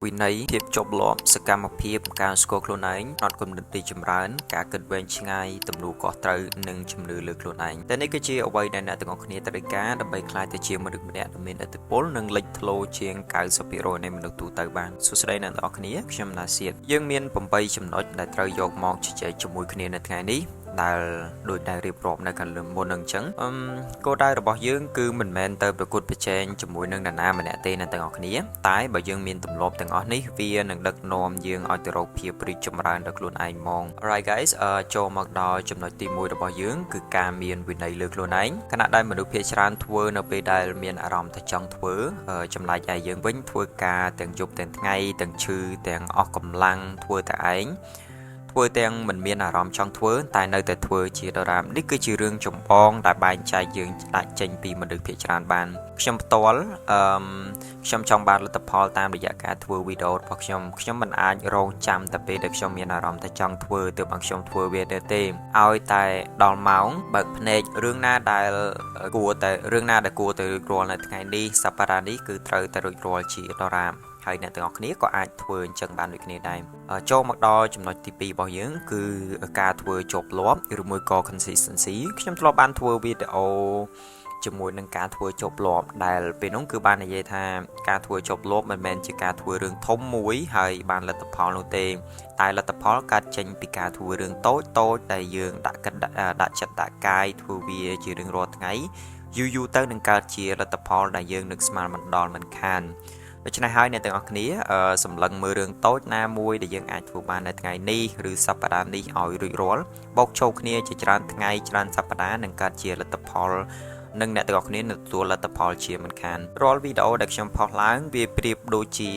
วินัยเทียบจบลบสกรรมเพียบการสกอร์โคลนายนอดกำลังตีจำร้านการเกิดเวงชิงไงตำรวจก่อตรึหนึ่งจำเรือเลือกโคลนายแต่นี่ก็เชียเอาไว้ในหน้าต่างคณีตริกาดับใบคลายแต่เชียมาดึกเนี่ยดำเนินอัตโพลหนึ่งเล็กทโลเชียงกายสปิโรในมนุษย์ตูเตอร์บานสุดท้ายในต่างคณีชมนาเซียยังมีนผมไปจำนวนในตรายกมองจิตใจจมูกคณีในไงนี้ได้โดยได้เรียบร้อยในการลืมบนหนึ่งจังก็ได้ระบายยังคือเหมือนแมนเติมประกุดไปแจงจมูกหนึ่งนามันเนี่ยเตในต่างคณีตายบ่ยังมีตุ่มลบต่างอันนี้วีหนึ่งดักนอมยังเอาแต่เราเพียบริจมรานดักลุนไอมอง Alright guys โจมักดอจำนวนตีมวยระบายยังคือการมีนวินัยเลือกลุนไอขณะได้มาดูเพียชรานทัวร์ในปีได้มีนอารมณ์แต่จังทัวร์จำลายใจยังวิ่งทัวร์กาแต่งจุบแต่งไงแต่งชื่อแต่งออกกำลังทัวร์แต่ไอทัวร์แต่งมันมีอารมณ์จังทัวร์แต่ในแต่ทัวร์จีดรามนี่คือชื่อเรื่องจมปองได้บายใจยังได้เจนปีมาดูเพียชรานบานชมตอลชมจองบานรัตพอลตามระยะการทัวร์วิดีโอพอชมมันอาจรองจำแต่เป็นเด็กชมมีอารมณ์แต่จังทัวร์ตัวบางชมทัวร์เวเดเต้เอาแต่ดอลเมาส์เบิกเพนเรื่องหน้าได้กลัวแต่เรื่องหน้าได้กลัวแต่กลัวในไงนี้สัปดาห์นี้คือเตอแต่รวยจีดรามហើយអ្នកទាំងអស់គ្នាក៏អាចធ្វើអញ្ចឹងបានដូចគ្នាដែរចូលមកដល់ចំណុចទី2របស់យើងគឺការធ្វើជាប់លាប់ឬមួយក៏ consistency ខ្ញុំធ្លាប់បានធ្វើវីដេអូជាមួយនឹងការធ្វើជាប់លាប់ដែលពេលនោះគឺបាននិយាយថាការធ្វើជាប់លាប់មិនមែនជាការធ្វើរឿងធំមួយហើយបានលទ្ធផលនោះទេតែលទ្ធផលកើតចេញពីការធ្វើរឿងតូចដែលយើងដាក់ចិត្តដាក់កាយធ្វើវាជារឿងរាល់ថ្ងៃយូរទៅនឹងកើតជាលទ្ធផលដែលយើងនឹកស្មានមិនដល់មិនខានដូច្នេះហើយអ្នកទាំងអស់គ្នាសម្លឹងមើលរឿងតូចណាមួយដែលយើងអាចធ្វើបាននៅថ្ងៃនេះឬសប្តាហ៍នេះឲ្យរួចរាល់បូកចូលគ្នាជាច្រើនថ្ងៃច្រើនសប្តាហ៍នឹងកើតជាលទ្ធផលនិងអ្នកទាំងអស់គ្នានឹងទទួលលទ្ធផលជាមិនខានរាល់វីដេអូដែលខ្ញុំផុសឡើងវាប្រៀបដូចជា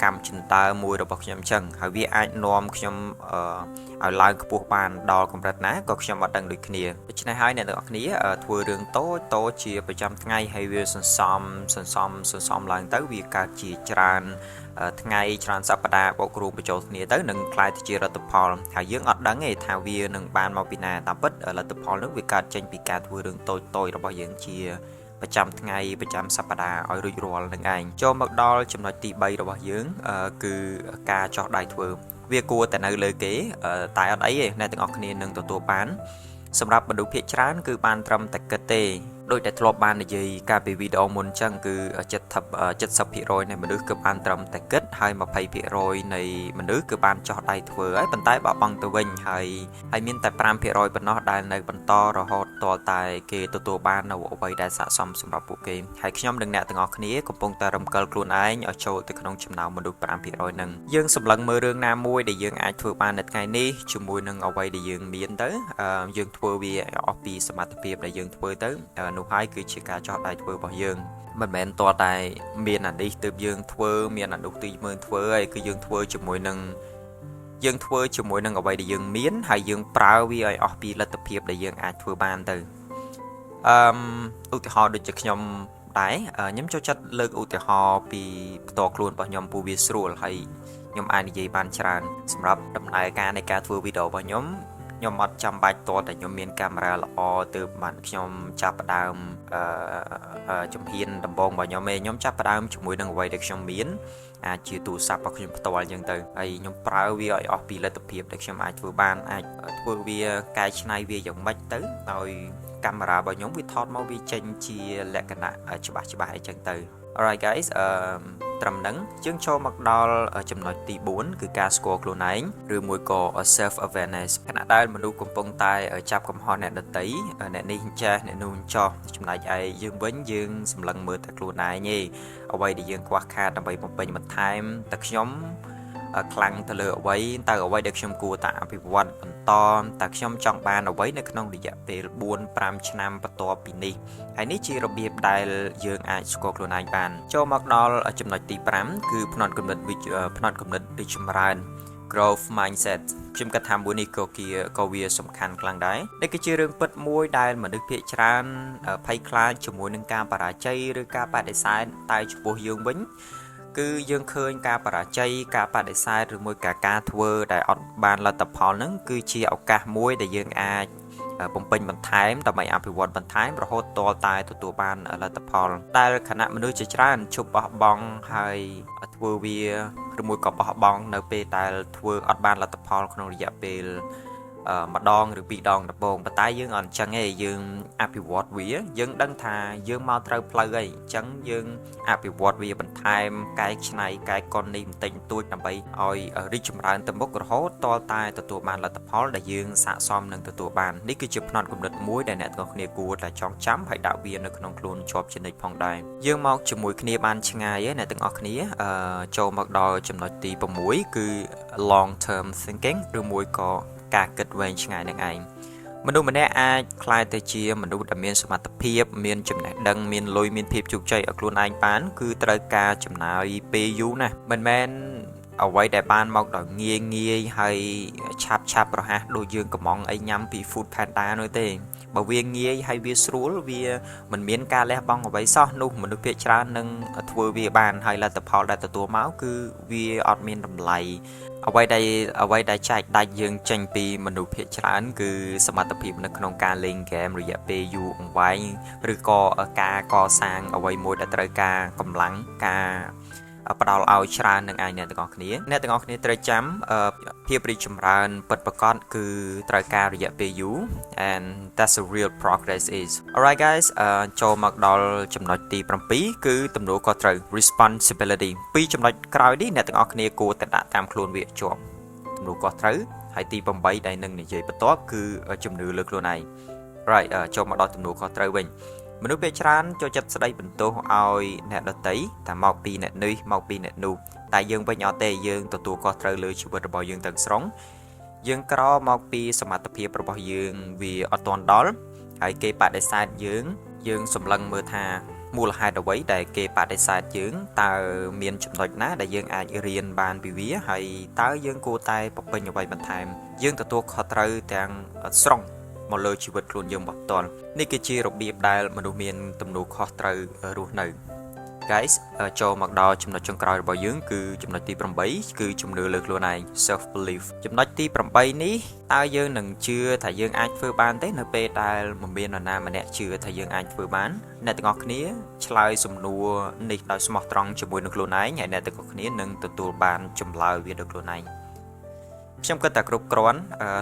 កម្មចិន្តើមួយរបស់ខ្ញុំអញ្ចឹងហើយវាអាចនាំខ្ញុំឲ្យឡើងខ្ពស់បានដល់កម្រិតណាក៏ខ្ញុំអត់ដឹងដូចគ្នាដូច្នេះហើយអ្នកទាំងអស់គ្នាធ្វើរឿងតូចជាប្រចាំថ្ងៃហើយវាសន្សំឡើងទៅវាកើតជាច្រើនថ្ងៃច្រើនសប្តាហ៍បូករួមបញ្ចូលគ្នាទៅនឹងคล้ายទៅជាលទ្ធផលហើយយើងអត់ដឹងទេថាវានឹងបានមកពីណាតាមពិតលទ្ធផលនោះវាកើតចេញពីការធ្វើរឿងតូចរបស់យើងជាប្រចាំថ្ងៃប្រចាំសប្តាហ៍ឲ្យរួចរាល់នឹងឯងចូលមកដល់ចំណុចទី3របស់យើងគឺការចោះដៃធ្វើវាគួរតែនៅលើគេតែអត់អីទេអ្នកទាំងអស់គ្នានឹងទទួលបានសម្រាប់មនុស្សភាគច្រើនគឺបានត្រឹមតែគិតទេដោយតែធ្លាប់បាននិយាយកាលពីវីដេអូមុនអញ្ចឹងគឺ70% នៃមនុស្សគឺបានត្រឹមតែគិតហើយ20% នៃមនុស្សគឺបានចោះដៃធ្វើហើយប៉ុន្តែបើបង់ទៅវិញហើយមានតែ5% ប៉ុណ្ណោះដែលនៅបន្តរហូតទាល់តែគេទទួលបាននៅអ្វីដែលស័ក្តិសមសម្រាប់ពួកគេហើយខ្ញុំនិងអ្នកទាំងអស់គ្នាកំពុងតែរំកិលខ្លួនឯងឲ្យចូលទៅក្នុងចំណោមមនុស្ស5% ហ្នឹងយើងសម្លឹងមើលរឿងណាមួយដែលយើងអាចធ្វើបាននៅថ្ងៃនេះជាមួយនឹងអ្វីដែលយើងមានទៅយើងធ្វើវាអស់ពីសមត្ថភាពដែលយើងធ្វើទៅនោះហើយគឺជាការចោះដៃធ្វើរបស់យើងមិនមែនតតែមានអានេះទើបយើងធ្វើមានអានោះទីមើលធ្វើហើយគឺយើងធ្វើជាមួយនឹងអ្វីដែលយើងមានហើយយើងប្រើវាឲ្យអស់ពីលទ្ធភាពដែលយើងអាចធ្វើបានទៅឧទាហរណ៍ដូចជាខ្ញុំដែរខ្ញុំចូលចិត្តលើកឧទាហរណ៍ពីផ្ទាល់ខ្លួនរបស់ខ្ញុំពូវាស្រួលហើយខ្ញុំអាចនិយាយបានច្រើនសម្រាប់ដំណើរការនៃការធ្វើវីដេអូរបស់ខ្ញុំអត់ចាំបាច់តតែខ្ញុំមានកាមេរ៉ាល្អទើបបានខ្ញុំចាប់ផ្ដើមជំហានដំបូងរបស់ខ្ញុំចាប់ផ្ដើមជាមួយនឹងអ្វីដែលខ្ញុំមានអាចជាទូរស័ព្ទរបស់ខ្ញុំផ្ទាល់អញ្ចឹងទៅហើយខ្ញុំប្រើវាឲ្យអស់ពីលទ្ធភាពដែលខ្ញុំអាចធ្វើបានអាចធ្វើវាកែច្នៃវាយ៉ាងម៉េចទៅឲ្យកាមេរ៉ារបស់ខ្ញុំវាថតមកវាចេញជាលក្ខណៈច្បាស់អញ្ចឹងទៅ Alright guys ត្រឹមហ្នឹងយើងចូលមកដល់ចំណុចទី4គឺការស្គាល់ខ្លួនឯងឬមួយក៏ self awareness ខណៈដែលមនុស្សកំពុងតែចាប់កំហុសអ្នកដទៃអ្នកនេះចាស់អ្នកនោះចោះចំណែកឯយើងវិញយើងសម្លឹងមើលតែខ្លួនឯងទេអ្វីដែលយើងខ្វះខាតដើម្បីបំពេញបន្ថែមតែខ្ញុំខ្លាំងទៅលើអ្វីតើអ្វីដែលខ្ញុំគួរតែអភិវឌ្ឍបន្តតើខ្ញុំចង់បានអ្វីនៅក្នុងរយៈពេល 4-5 ឆ្នាំបន្ទាប់ពីនេះហើយនេះជារបៀបដែលយើងអាចស្គាល់ខ្លួនឯងបានចូលមកដល់ចំណុចទី5គឺផ្នត់គំនិតរីកចម្រើន growth mindset ខ្ញុំគិតថាមួយនេះក៏វាសំខាន់ខ្លាំងដែរនេះគឺជារឿងពិតមួយដែលមនុស្សភាគច្រើនភ័យខ្លាចជាមួយនឹងការបរាជ័យឬការបដិសេធតែចំពោះយើងវិញគឺយើងឃើញការបរាជ័យការបដិសេធឬមួយការធ្វើដែលអត់បានលទ្ធផលហ្នឹងគឺជាឱកាសមួយដែលយើងអាច បំពេញបន្ថែមដើម្បីអភិវឌ្ឍបន្ថែមរហូតទាល់តែទទួលបានលទ្ធផលដែលគណៈមនុស្សជាច្រើនជប់បោះបង់ហើយធ្វើវាឬមួយក៏បោះបង់នៅពេលដែលធ្វើអត់បានលទ្ធផលក្នុងរយៈពេលម្ដងឬពីរដងដំបូងប៉ុន្តែយើងអត់អញ្ចឹងទេយើងអភិវឌ្ឍវាយើងដឹងថាយើងមកត្រូវផ្លូវអីអញ្ចឹងយើងអភិវឌ្ឍវាបន្ថែមកែច្នៃកែកុននេះបន្តិចបន្តួចដើម្បីឲ្យរីកចម្រើនទៅមុខរហូតទាល់តែទទួលបានលទ្ធផលដែលយើងស័ក្តិសមនឹងទទួលបាននេះគឺជាផ្នត់គំនិតមួយដែលអ្នកទាំងអស់គ្នាគួរតែចងចាំហើយដាក់វានៅក្នុងខ្លួនជាប់ជានិច្ចផងដែរយើងមកជាមួយគ្នាបានឆ្ងាយហើយអ្នកទាំងអស់គ្នាចូលមកដល់ចំណុចទី6គឺ long term thinking ឬមួយក៏ការគិតវែងឆ្ងាយនឹងឯងមនុស្សម្នាក់អាចក្លាយទៅជាមនុស្សដែលមានសមត្ថភាពមានចំណេះដឹងមានលុយមានភាពជោគជ័យឲ្យខ្លួនឯងបានគឺត្រូវការចំណាយពេលយូរណាស់មិនមែនអ្វីដែលបានមកដល់ងាយហើយឆាប់រហ័សដូចយើងកំងអីញ៉ាំពី Food Panda នោះទេបើវាងាយហើយវាស្រួលវាមិនមានការលះបង់អ្វីសោះនោះមនុស្សភាគច្រើននឹងធ្វើវាបានហើយលទ្ធផលដែលទទួលមកគឺវាអត់មានតម្លៃអ្វីដែលចែកដាច់យើងចេញពីមនុស្សភាគច្រើនគឺសមត្ថភាពនៅក្នុងការលេងហ្គេមរយៈពេលយូរអង្វែងឬក៏ការកសាងអ្វីមួយដែលត្រូវការកម្លាំងការផ្ដល់ឲ្យច្រើននឹងឯងអ្នកទាំងអស់គ្នាត្រូវចាំភាពរីកចម្រើនពិតប្រាកដគឺត្រូវការរយៈពេលយូរ and that's a real progress is alright guys ចូលមកដល់ចំណុចទី7គឺទំនួលខុសត្រូវ responsibility ពីចំណុចក្រោយនេះអ្នកទាំងអស់គ្នាគួរតែដាក់តាមខ្លួនវាជាប់ទំនួលខុសត្រូវហើយទី8ដែលនឹងនិយាយបន្ទាប់គឺជំនឿលើខ្លួនឯង right ចូលមកដល់ទំនួលខុសត្រូវវិញមនុស្សភាគច្រើនចូលចិត្តស្ដីបន្ទោសឲ្យអ្នកដទៃតែមកពីអ្នកនេះមកពីអ្នកនោះតែយើងវិញអត់ទេយើងទទួលខុសត្រូវលើជីវិតរបស់យើងទាំងស្រុងយើងក្រមកពីសមត្ថភាពរបស់យើងវាអត់ទាន់ដល់ហើយគេបដិសេធយើងសម្លឹងមើលថាមូលហេតុអ្វីដែលគេបដិសេធយើងតើមានចំណុចណាដែលយើងអាចរៀនបានពីវាហើយតើយើងគួរតែបំពេញអ្វីបន្ថែមយើងទទួលខុសត្រូវទាំងស្រុងមកលើជីវិតខ្លួនយើងបផ្ទាល់នេះគឺជារបៀបដែលមនុស្សមានទំនួលខុសត្រូវរស់នៅ guys ចូលមកដល់ចំណុចចុងក្រោយរបស់យើងគឺចំណុចទី8គឺជំនឿលើខ្លួនឯង self belief ចំណុចទី8នេះតើយើងនឹងជឿថាយើងអាចធ្វើបានទេនៅពេលដែលមិនមាននរណាម្នាក់ជឿថាយើងអាចធ្វើបានអ្នកទាំងអស់គ្នាឆ្លើយសំណួរនេះដោយស្មោះត្រង់ជាមួយនឹងខ្លួនឯងហើយអ្នកទាំងអស់គ្នានឹងទទួលបានចម្លើយវាដោយខ្លួនឯងខ្ញុំគិតថាគ្រប់គ្រាន់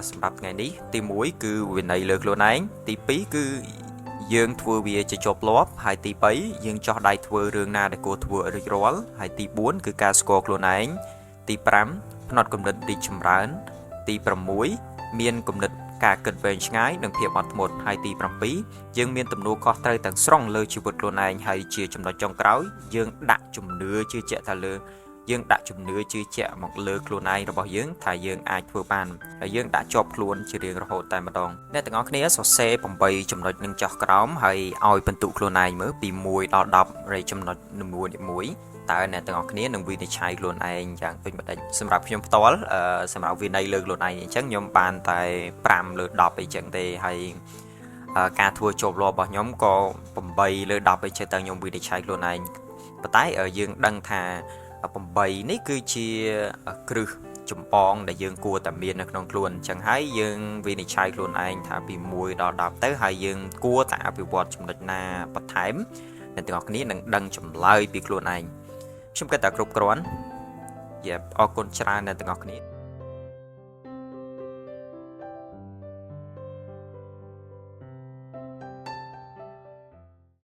សម្រាប់ថ្ងៃនេះទី1គឺវិន័យលើខ្លួនឯងទី2គឺយើងធ្វើវាជាជាប់លាប់ហើយទី3យើងចោះដៃធ្វើរឿងណាដែលគួរធ្វើរួចរាល់ហើយទី4គឺការស្គាល់ខ្លួនឯងទី5ផ្នត់គំនិតរីកចម្រើនទី6មានគំនិតការគិតវែងឆ្ងាយនិងភាពអត់ធ្មត់ហើយទី7យើងមានទំនួលខុសត្រូវទាំងស្រុងលើជីវិតខ្លួនឯងហើយជាចំណុចចុងក្រោយយើងដាក់ជំនឿជឿជាក់ថាយើងដាក់ជំនឿជឿជាក់មកលើខ្លួនឯងរបស់យើងថាយើងអាចធ្វើបានហើយយើងដាក់ជាប់ខ្លួនជារៀងរហូតតែម្ដងអ្នកទាំងអស់គ្នាសរសេរ8ចំណុចនឹងចោះក្រោមហើយឲ្យបន្ទុកខ្លួនឯងមើលពី1ដល់10នៃចំណុចនីមួយតើអ្នកទាំងអស់គ្នានឹងវិនិច្ឆ័យខ្លួនឯងយ៉ាងដូចម្ដេចសម្រាប់ខ្ញុំផ្ទាល់សម្រាប់វិន័យលើខ្លួនឯងអញ្ចឹងខ្ញុំបានតែ5លើ10អីចឹងទេហើយការធ្វើជាប់លាប់របស់ខ្ញុំក៏8លើ10អីចឹងតើខ្ញុំវិនិច្ឆ័យខ្លួនឯងប៉ុន្តែយើងដឹងថា8នេះគឺជាគ្រឹះចម្បងដែលយើងគួរតែមាននៅក្នុងខ្លួនអញ្ចឹងហើយយើងវិនិច្ឆ័យខ្លួនឯងថាពី1ដល់10ទៅហើយយើងគួរតែអភិវឌ្ឍចំណុចណាបន្ថែមអ្នកទាំងអស់គ្នានឹងដឹងចម្លើយពីខ្លួនឯងខ្ញុំគិតថាគ្រប់គ្រាន់អរគុណច្រើនអ្នកទាំងអស់គ្នា